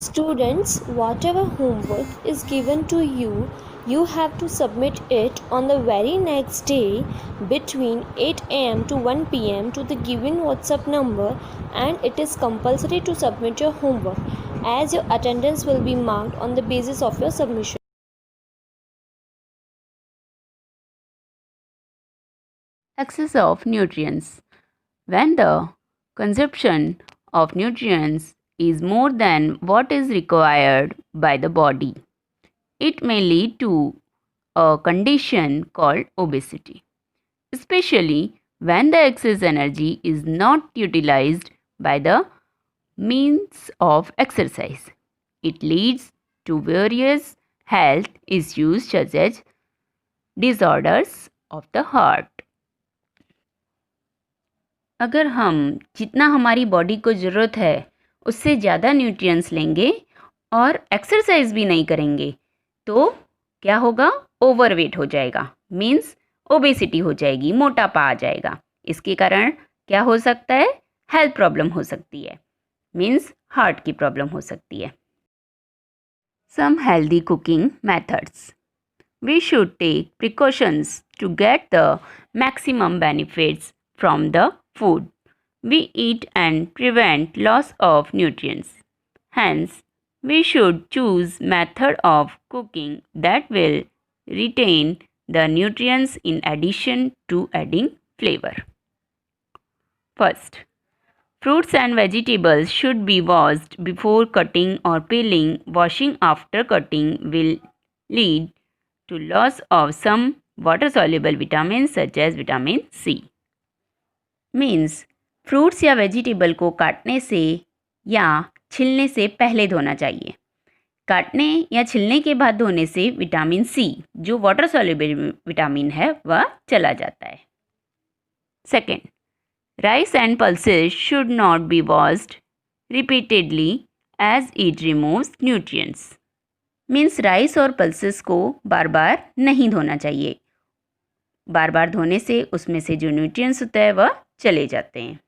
Students, whatever homework is given to you, you have to submit it on the very next day between 8 am to 1 pm to the given WhatsApp number, and it is compulsory to submit your homework as your attendance will be marked on the basis of your submission. Excess of nutrients. When the consumption of nutrients is more than what is required by the body, it may lead to a condition called obesity, especially when the excess energy is not utilized by the means of exercise. It leads to various health issues such as disorders of the heart. अगर हम जितना हमारी body को ज़रूरत है उससे ज़्यादा nutrients लेंगे और एक्सरसाइज भी नहीं करेंगे तो क्या होगा? ओवरवेट हो जाएगा, मीन्स ओबेसिटी हो जाएगी, मोटापा आ जाएगा. इसके कारण क्या हो सकता है? हेल्थ प्रॉब्लम हो सकती है, मीन्स हार्ट की प्रॉब्लम हो सकती है. Some healthy cooking methods. We should take precautions to get the maximum benefits from the food we eat and prevent loss of nutrients. Hence, we should choose method of cooking that will retain the nutrients in addition to adding flavor. First, fruits and vegetables should be washed before cutting or peeling. Washing after cutting will lead to loss of some water soluble vitamins such as vitamin C. Means fruits या vegetable को काटने से या छिलने से पहले धोना चाहिए. काटने या छिलने के बाद धोने से विटामिन सी जो वाटर सॉल्युबल विटामिन है वह चला जाता है. Second, rice and pulses should not be washed repeatedly as it removes nutrients. Means rice और पल्सेस को बार बार नहीं धोना चाहिए. बार बार धोने से उसमें से जो न्यूट्रिएंट्स होता है वह चले जाते हैं.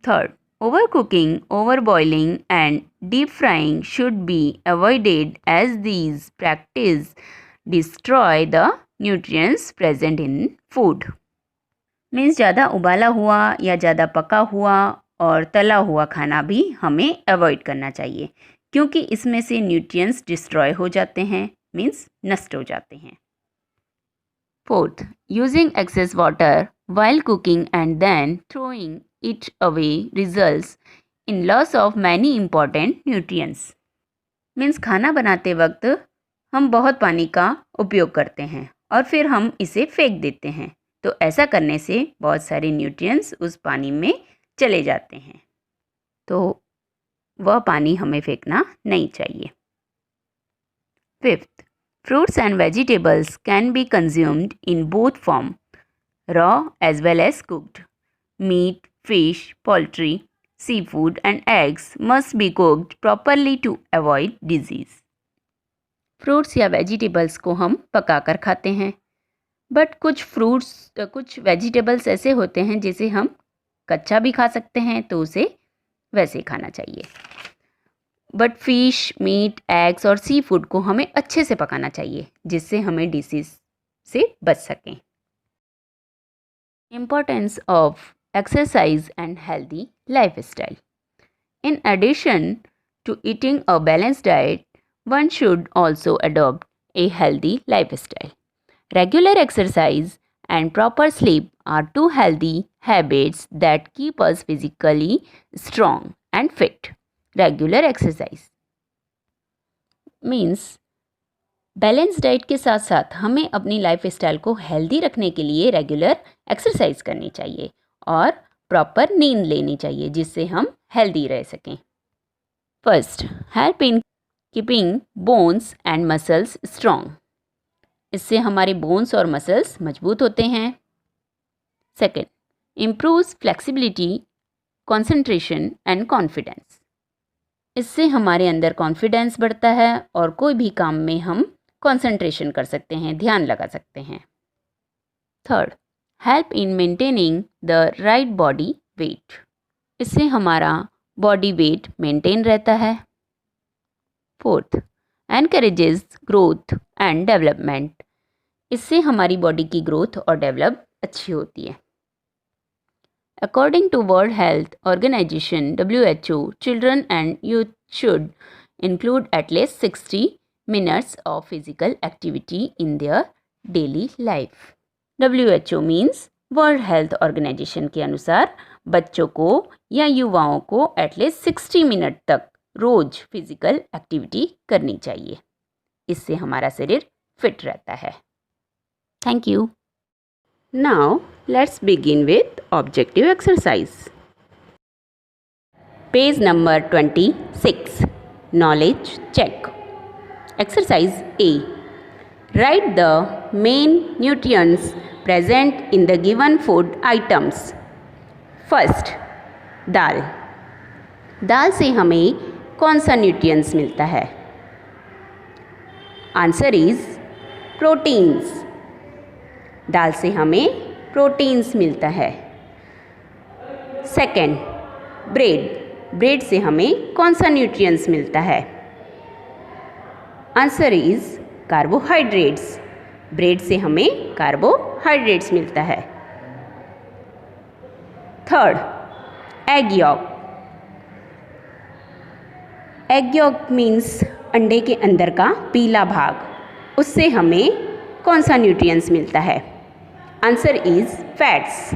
Third, over cooking, over boiling and deep frying should be avoided as these practice destroy the nutrients present in food. Means ज़्यादा उबाला हुआ या ज़्यादा पका हुआ और तला हुआ खाना भी हमें अवॉइड करना चाहिए क्योंकि इसमें से न्यूट्रिएंट्स डिस्ट्रॉय हो जाते हैं, मीन्स नष्ट हो जाते हैं. Fourth, using excess water while cooking and then throwing it away results in loss of many important nutrients. Means खाना बनाते वक्त हम बहुत पानी का उपयोग करते हैं और फिर हम इसे फेंक देते हैं, तो ऐसा करने से बहुत सारे न्यूट्रिएंट्स उस पानी में चले जाते हैं, तो वह पानी हमें फेंकना नहीं चाहिए. Fifth, fruits and vegetables can be consumed in both form, raw as well as cooked. Meat, fish, poultry, seafood and eggs must be cooked properly to avoid disease. Fruits या वेजिटेबल्स को हम पकाकर खाते हैं, बट कुछ vegetables ऐसे होते हैं जिसे हम कच्चा भी खा सकते हैं, तो उसे वैसे खाना चाहिए. बट फिश, मीट, एग्स और सी फूड को हमें अच्छे से पकाना चाहिए जिससे हमें डिसीज से बच सकें. Importance of exercise and healthy lifestyle. In addition to eating a balanced diet, one should also adopt a healthy lifestyle. Regular exercise and proper sleep are two healthy habits that keep us physically strong and fit. Regular exercise means balance diet के साथ साथ हमें अपनी life style को healthy रखने के लिए regular exercise करनी चाहिए और प्रॉपर नींद लेनी चाहिए जिससे हम हेल्दी रह सकें. First, help in keeping bones and muscles strong. इससे हमारे बोन्स और मसल्स मजबूत होते हैं. Second, improves flexibility, concentration and confidence. इससे हमारे अंदर कॉन्फिडेंस बढ़ता है और कोई भी काम में हम कंसंट्रेशन कर सकते हैं, ध्यान लगा सकते हैं. Third, help in maintaining the right body weight. इससे हमारा बॉडी वेट मेंटेन रहता है. Fourth, encourages growth and development, इससे हमारी बॉडी की ग्रोथ और डेवलप अच्छी होती है। According to World Health Organization WHO, children and youth should include at least 60 minutes of physical activity in their daily life. WHO means World Health Organization के अनुसार बच्चों को या युवाओं को एटलीस्ट 60 मिनट तक रोज फिजिकल एक्टिविटी करनी चाहिए। इससे हमारा शरीर फिट रहता है। Thank you. Now let's begin with objective exercise. Page number 26, knowledge check. Exercise A. Write the main nutrients present in the given food items. First, दाल। दाल से हमें कौन सा न्यूट्रिएंट्स मिलता है? Answer is proteins. दाल से हमें प्रोटीन्स मिलता है। Second, bread. ब्रेड से हमें कौन सा न्यूट्रिएंट्स मिलता है? Answer is carbohydrates. ब्रेड से हमें कार्बोहाइड्रेट्स मिलता है। Third, egg York. Egg York means अंडे के अंदर का पीला भाग। उससे हमें कौन सा न्यूट्रिएंट्स मिलता है? Answer is fats.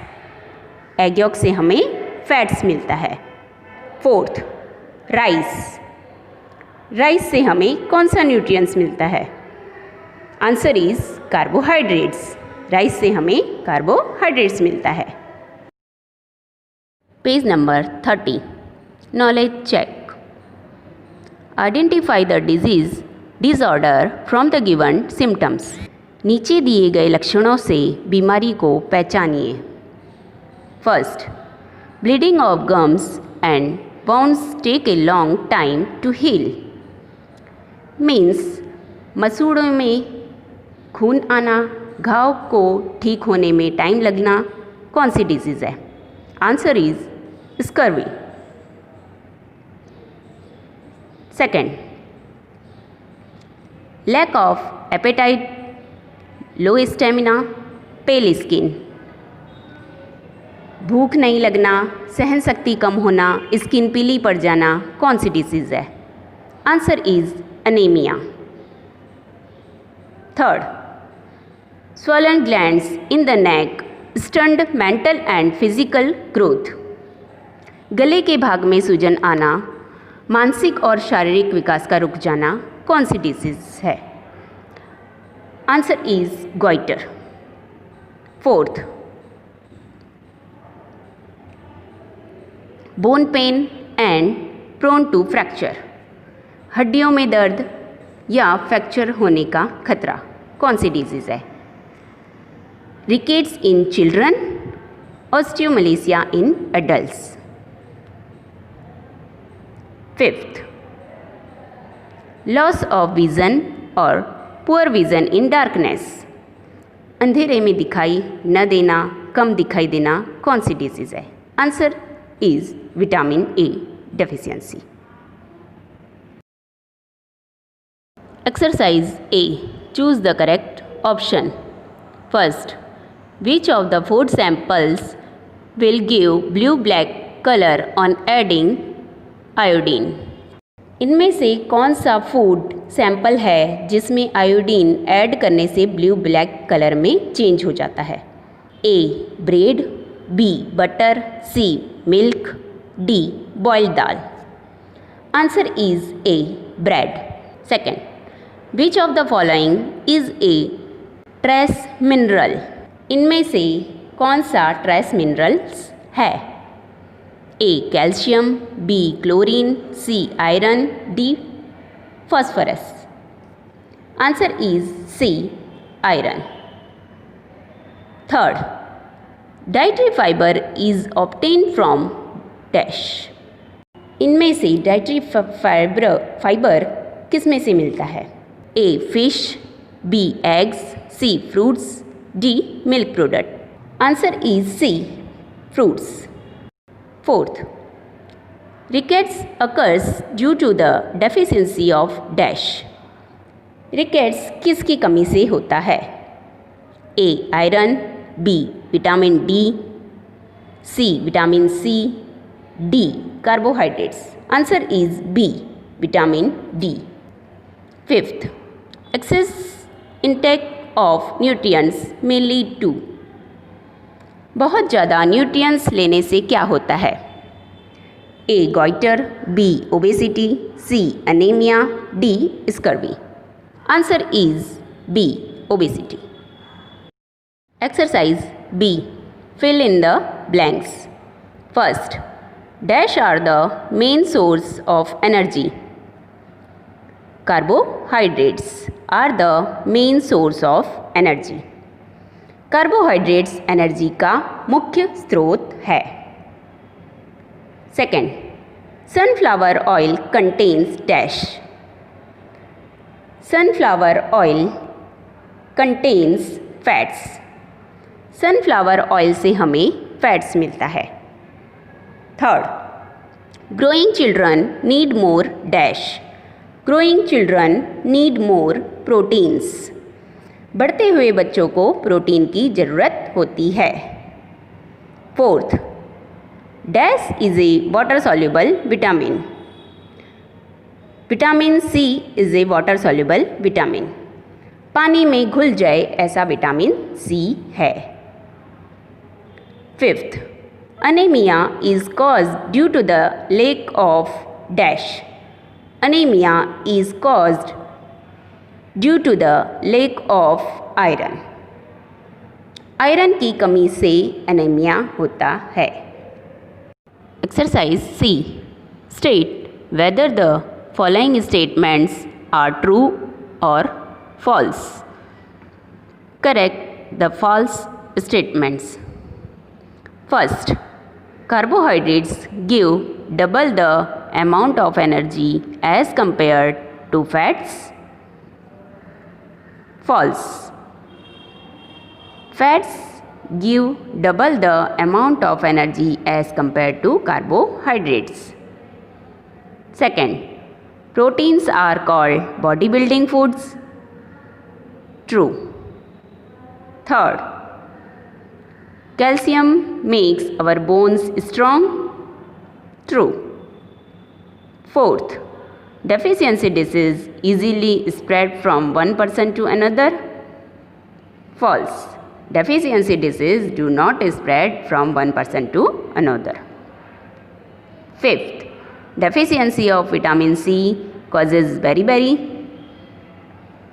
Egg York से हमें फैट्स मिलता है। Fourth, rice. राइस से हमें कौन सा न्यूट्रिएंट्स मिलता है? Answer is carbohydrates. राइस से हमें कार्बोहाइड्रेट्स मिलता है। Page number 30, knowledge check. Identify the disease disorder from the given symptoms. नीचे दिए गए लक्षणों से बीमारी को पहचानिए। First, bleeding of gums and wounds take a long time to heal. Means मसूड़ों में खून आना, घाव को ठीक होने में टाइम लगना कौन सी डिजीज़ है? Answer is scurvy. Second, lack of appetite, low stamina, pale skin. भूख नहीं लगना, सहन शक्ति कम होना, स्किन पीली पड़ जाना कौन सी डिजीज़ है? Answer is anaemia. Third, swollen glands in the neck stunt mental and physical growth. गले के भाग में सूजन आना, मानसिक और शारीरिक विकास का रुक जाना कौन सी डिजीज़ है? Answer is goitre. Fourth, bone pain and prone to fracture. हड्डियों में दर्द या फ्रैक्चर होने का खतरा कौन सी डिजीज़ है? Rickets in children, osteomalacia in adults. Fifth, loss of vision और पुअर विजन इन डार्कनेस। अंधेरे में दिखाई न देना, कम दिखाई देना कौन सी डिजीज़ है? Answer is vitamin A deficiency. Exercise A, choose the correct option. First, which of the food samples will give blue black colour on adding iodine. इनमें से कौन सा फूड सैंपल है जिसमें आयोडीन ऐड करने से ब्लू ब्लैक कलर में change हो जाता है? A, bread, B, butter, C, milk, D, boiled dal. Answer is A, bread. Second, which of the following is a trace mineral. इनमें से कौन सा ट्रेस मिनरल्स है? A, calcium, B, chlorine, C, iron, D, phosphorus. Answer is C, iron. Third, dietary fibre is obtain from dash. इनमें से dietary fibre किस में से मिलता है? ए, fish, B, eggs, C, fruits, D, milk product. Answer is C, fruits. Fourth, Rickets occurs due to the deficiency of dash. Rickets किसकी कमी से होता है? A iron, B vitamin D, C vitamin C, D carbohydrates. Answer is B vitamin D. Fifth, excess intake of nutrients may lead to. बहुत ज़्यादा nutrients लेने से क्या होता है? A goitre, B obesity, C anaemia, D scurvy. Answer is B obesity. Exercise B, fill in the blanks. First, dash are the main source of energy. Carbohydrates are the main source of energy. Carbohydrates energy का मुख्य स्रोत है. Second, sunflower oil contains dash. Sunflower oil contains fats. Sunflower oil से हमें fats मिलता है. Third, growing children need more dash. Growing children need more proteins. बढ़ते हुए बच्चों को प्रोटीन की ज़रूरत होती है. Fourth, dash is a water soluble vitamin. Vitamin C is a water soluble vitamin. पानी में घुल जाए ऐसा विटामिन सी है. Fifth, anaemia is caused due to the lack of dash. Anaemia is caused due to the lack of iron. Iron की कमी से anaemia होता है. Exercise C, state whether the following statements are true और false. Correct the false statements. First, carbohydrates give double the amount of energy as compared to fats. False. Fats give double the amount of energy as compared to carbohydrates. Second, proteins are called bodybuilding foods. True. Third, calcium makes our bones strong. True. Fourth, deficiency disease easily spread from one person to another. False. Deficiency disease do not spread from one person to another. Fifth, deficiency of vitamin C causes beriberi.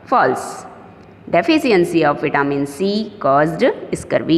False. Deficiency of vitamin C caused scurvy.